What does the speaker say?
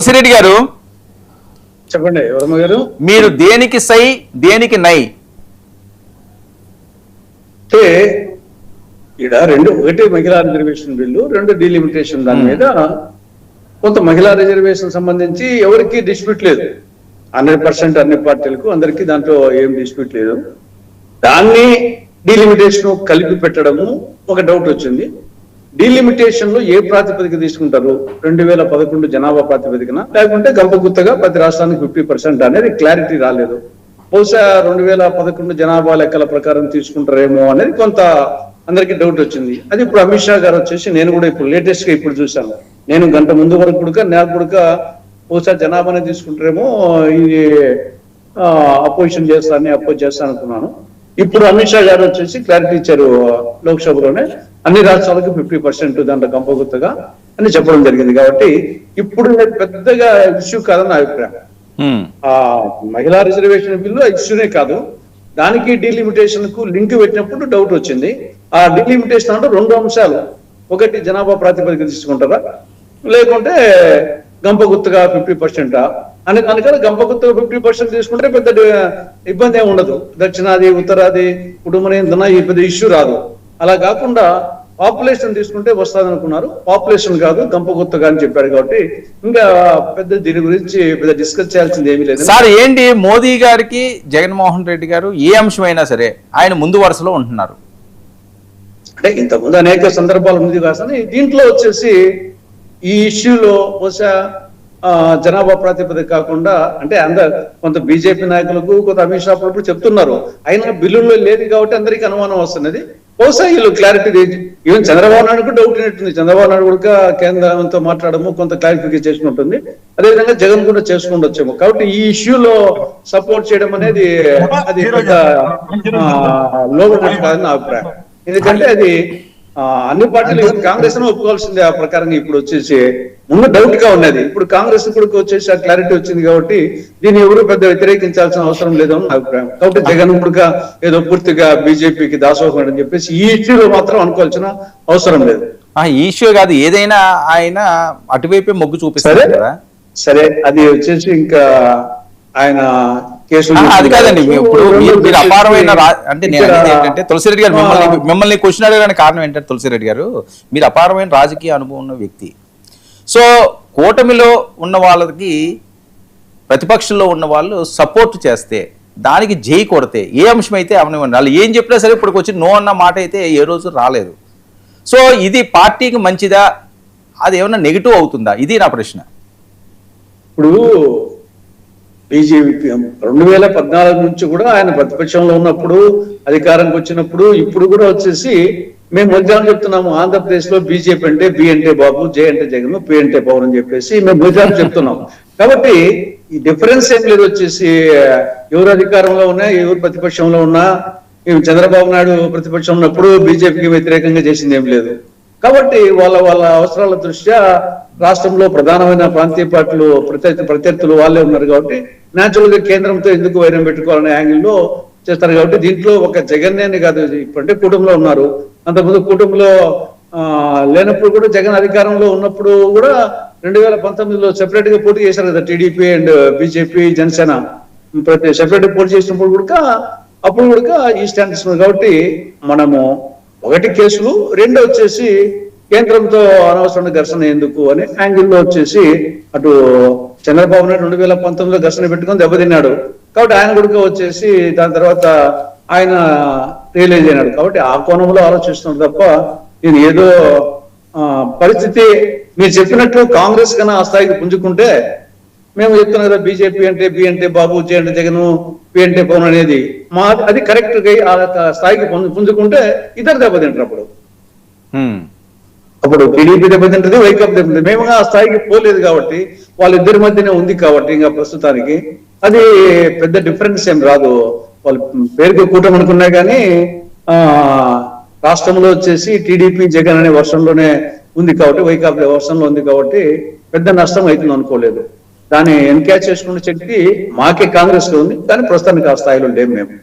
తులసిరెడ్డి గారు చెప్పండి వర్మ గారు. మీరు దేనికి సై దేనికి నై? అంటే ఇక్కడ ఒకటి మహిళా రిజర్వేషన్ బిల్లు, రెండు డీలిమిటేషన్. దాని మీద కొంత మహిళా రిజర్వేషన్ సంబంధించి ఎవరికి డిస్ప్యూట్ లేదు. 100% అన్ని పార్టీలకు అందరికీ దాంట్లో ఏం డిస్ప్యూట్ లేదు. దాన్ని డీలిమిటేషన్ కలిపి పెట్టడము ఒక డౌట్ వచ్చింది. డీలిమిటేషన్ లో ఏ ప్రాతిపదిక తీసుకుంటారు? 2011 జనాభా ప్రాతిపదికన, లేకుంటే గంపగుత్తగా ప్రతి రాష్ట్రానికి 50% అనేది క్లారిటీ రాలేదు. బహుశా 2011 జనాభా లెక్కల ప్రకారం తీసుకుంటారేమో అనేది కొంత అందరికి డౌట్ వచ్చింది. అది ఇప్పుడు అమిత్ షా గారు వచ్చేసి, నేను కూడా ఇప్పుడు లేటెస్ట్ గా ఇప్పుడు చూశాను, నేను గంట ముందు వరకు కూడా నాకు కూడా బహుశా జనాభానే తీసుకుంటారేమో, ఇది అపోజిషన్ చేస్తానని అపోజ్ చేస్తాను అనుకున్నాను. ఇప్పుడు అమిత్ షా గారు వచ్చేసి క్లారిటీ ఇచ్చారు లోక్సభలోనే, అన్ని రాష్ట్రాలకు 50% దాంట్లో గంపగుత్తగా అని చెప్పడం జరిగింది. కాబట్టి ఇప్పుడు పెద్దగా ఇష్యూ కాదని నా అభిప్రాయం. మహిళా రిజర్వేషన్ బిల్లు ఇష్యూనే కాదు, దానికి డీలిమిటేషన్ కు లింక్ పెట్టినప్పుడు డౌట్ వచ్చింది. ఆ డీలిమిటేషన్ అంటే రెండు అంశాలు, ఒకటి జనాభా ప్రాతిపదిక తీసుకుంటారా, లేకుంటే గంపగుత్తగా 50% అని. కనుక గంపగుత్తగా 50% తీసుకుంటే పెద్ద ఇబ్బంది ఏమి ఉండదు. దక్షిణాది ఉత్తరాది కుటుంబ నియంత్రణ ఈ పెద్ద ఇష్యూ రాదు. అలా కాకుండా పాపులేషన్ తీసుకుంటే వస్తుంది అనుకున్నారు, పాపులేషన్ కాదు గంపగుత్తగా అని చెప్పారు. కాబట్టి ఇంకా పెద్ద దీని గురించి పెద్ద డిస్కస్ చేయాల్సింది ఏమీ లేదు. సార్ ఏంటి మోదీ గారికి జగన్మోహన్ రెడ్డి గారు ఏ అంశమైనా సరే ఆయన ముందు వరుసలో ఉంటున్నారు? అంటే ఇంతకుముందు అనేక సందర్భాలు ఉంది కానీ దీంట్లో వచ్చేసి ఈ ఇష్యూలో బహుశా జనాభా ప్రాతిపదిక కాకుండా, అంటే కొంత బీజేపీ నాయకులకు కొంత అమిత్ షా కూడా చెప్తున్నారు, అయినా బిల్లుల్లో లేదు కాబట్టి అందరికీ అనుమానం వస్తున్నది. బహుశా వీళ్ళు క్లారిటీ, ఈవెన్ చంద్రబాబు నాయుడుకు డౌట్ ఉన్నట్టుంది. చంద్రబాబు నాయుడు కూడా కేంద్రంతో మాట్లాడము, కొంత క్లారిఫికేషన్ ఉంటుంది. అదేవిధంగా జగన్ కూడా చేసుకుండొచ్చేమో. కాబట్టి ఈ ఇష్యూలో సపోర్ట్ చేయడం అనేది అది పెద్ద లోబడినట్టు కాదని నా అభిప్రాయం. ఎందుకంటే అది అన్ని పార్టీలు కాంగ్రెస్ ఒప్పుకోవాల్సిందే. ఆ ప్రకారంగా ఇప్పుడు వచ్చేసి ముందు డౌట్ గా ఉన్నది, ఇప్పుడు కాంగ్రెస్ కూడా వచ్చేసి ఆ క్లారిటీ వచ్చింది. కాబట్టి దీన్ని ఎవరు పెద్ద వ్యతిరేకించాల్సిన అవసరం లేదని నా అభిప్రాయం. కాబట్టి జగన్ కూడా ఏదో పూర్తిగా బీజేపీకి దాసోహం అని చెప్పేసి ఈ ఇష్యూలో మాత్రం అనుకోవాల్సిన అవసరం లేదు. ఈ ఇష్యూ కాదు, ఏదైనా ఆయన అటువైపే మొగ్గు చూపిస్తారు కదా. సరే, అది వచ్చేసి ఇంకా ఆయన అది కాదండి. ఇప్పుడు మీరు అపారమైన అంటే నేను అనేది ఏంటంటే తులసిరెడ్డి గారు మిమ్మల్ని క్వశ్చన్ అడగడానికి కారణం ఏంటంటే, తులసిరెడ్డి గారు మీరు అపారమైన రాజకీయ అనుభవం ఉన్న వ్యక్తి. సో కూటమిలో ఉన్న వాళ్ళకి ప్రతిపక్షంలో ఉన్న వాళ్ళు సపోర్ట్ చేస్తే దానికి జై కొడితే ఏ అంశం అయితే అవనివ్వండి, వాళ్ళు ఏం చెప్పినా సరే ఇప్పటికి వచ్చి నో అన్న మాట అయితే ఏ రోజు రాలేదు. సో ఇది పార్టీకి మంచిదా, అది ఏమన్నా నెగిటివ్ అవుతుందా? ఇది నా ప్రశ్న. ఇప్పుడు బీజేపీ 2014 నుంచి కూడా ఆయన ప్రతిపక్షంలో ఉన్నప్పుడు, అధికారంకి వచ్చినప్పుడు, ఇప్పుడు కూడా వచ్చేసి మేము మధ్యాహ్నం చెప్తున్నాము, ఆంధ్రప్రదేశ్ లో బీజేపీ అంటే బి అంటే బాబు, జే అంటే జగన్, పి అంటే పవన్ అని చెప్పేసి మేము మధ్యాహ్నం చెప్తున్నాం. కాబట్టి ఈ డిఫరెన్స్ ఏం లేదు. వచ్చేసి ఎవరు అధికారంలో ఉన్నా, ఎవరు ప్రతిపక్షంలో ఉన్నా, చంద్రబాబు నాయుడు ప్రతిపక్షం ఉన్నప్పుడు బీజేపీకి వ్యతిరేకంగా చేసింది ఏం లేదు. కాబట్టి వాళ్ళ అవసరాల దృష్ట్యా రాష్ట్రంలో ప్రధానమైన ప్రాంతీయ పార్టీలు ప్రత్యర్థులు వాళ్ళే ఉన్నారు. కాబట్టి న్యాచురల్ గా కేంద్రంతో ఎందుకు వైరం పెట్టుకోవాలనే యాంగిల్లో చేస్తారు. కాబట్టి దీంట్లో ఒక జగన్నే కాదు, ఇప్పుడంటే కుటుంబంలో ఉన్నారు, అంతకుముందు కుటుంబంలో లేనప్పుడు కూడా జగన్ అధికారంలో ఉన్నప్పుడు కూడా 2019లో సెపరేట్ గా పోటీ చేశారు కదా, TDP and BJP Janasena separate గా పోటీ చేసినప్పుడు కూడా అప్పుడు కూడా ఈ స్టాండ్స్. కాబట్టి మనము ఒకటి కేసులు, రెండు వచ్చేసి కేంద్రంతో అనవసరమైన ఘర్షణ ఎందుకు అనే యాంగిల్లో వచ్చేసి అటు చంద్రబాబు నాయుడు 2019లో ఘర్షణ పెట్టుకొని దెబ్బతిన్నాడు. కాబట్టి ఆయన కూడా వచ్చేసి దాని తర్వాత ఆయన రియలైజ్ అయినాడు. కాబట్టి ఆ కోణంలో ఆలోచిస్తున్నాడు తప్ప ఇది ఏదో పరిస్థితి మీరు చెప్పినట్టు కాంగ్రెస్ కన్నా ఆ స్థాయికి పుంజుకుంటే, మేము చెప్తున్నాం కదా బీజేపీ అంటే బి అంటే బాబు, జే అంటే జగన్, పి అంటే పవన్ అనేది అది కరెక్ట్ గా ఆ స్థాయికి పుంజుకుంటే ఇద్దరు దెబ్బతింటారు. అప్పుడు టీడీపీ దెబ్బతింటది, వైకాపా దెబ్బతింటది. మేము ఆ స్థాయికి పోలేదు కాబట్టి వాళ్ళిద్దరి మధ్యనే ఉంది. కాబట్టి ఇంకా ప్రస్తుతానికి అది పెద్ద డిఫరెన్స్ ఏం రాదు. వాళ్ళు పేరుకి కూటమి అనుకున్నా కానీ రాష్ట్రంలో వచ్చేసి టీడీపీ జగన్ అనే వర్షంలోనే ఉంది కాబట్టి, వైకాపా వర్షంలో ఉంది కాబట్టి పెద్ద నష్టం అవుతుంది అనుకోలేదు. దాన్ని ఎన్క్యాచ్ చేసుకునే శక్తి మాకే కాంగ్రెస్ లో ఉంది, కానీ ప్రస్తుతానికి ఆ స్థాయిలో లేము మేము.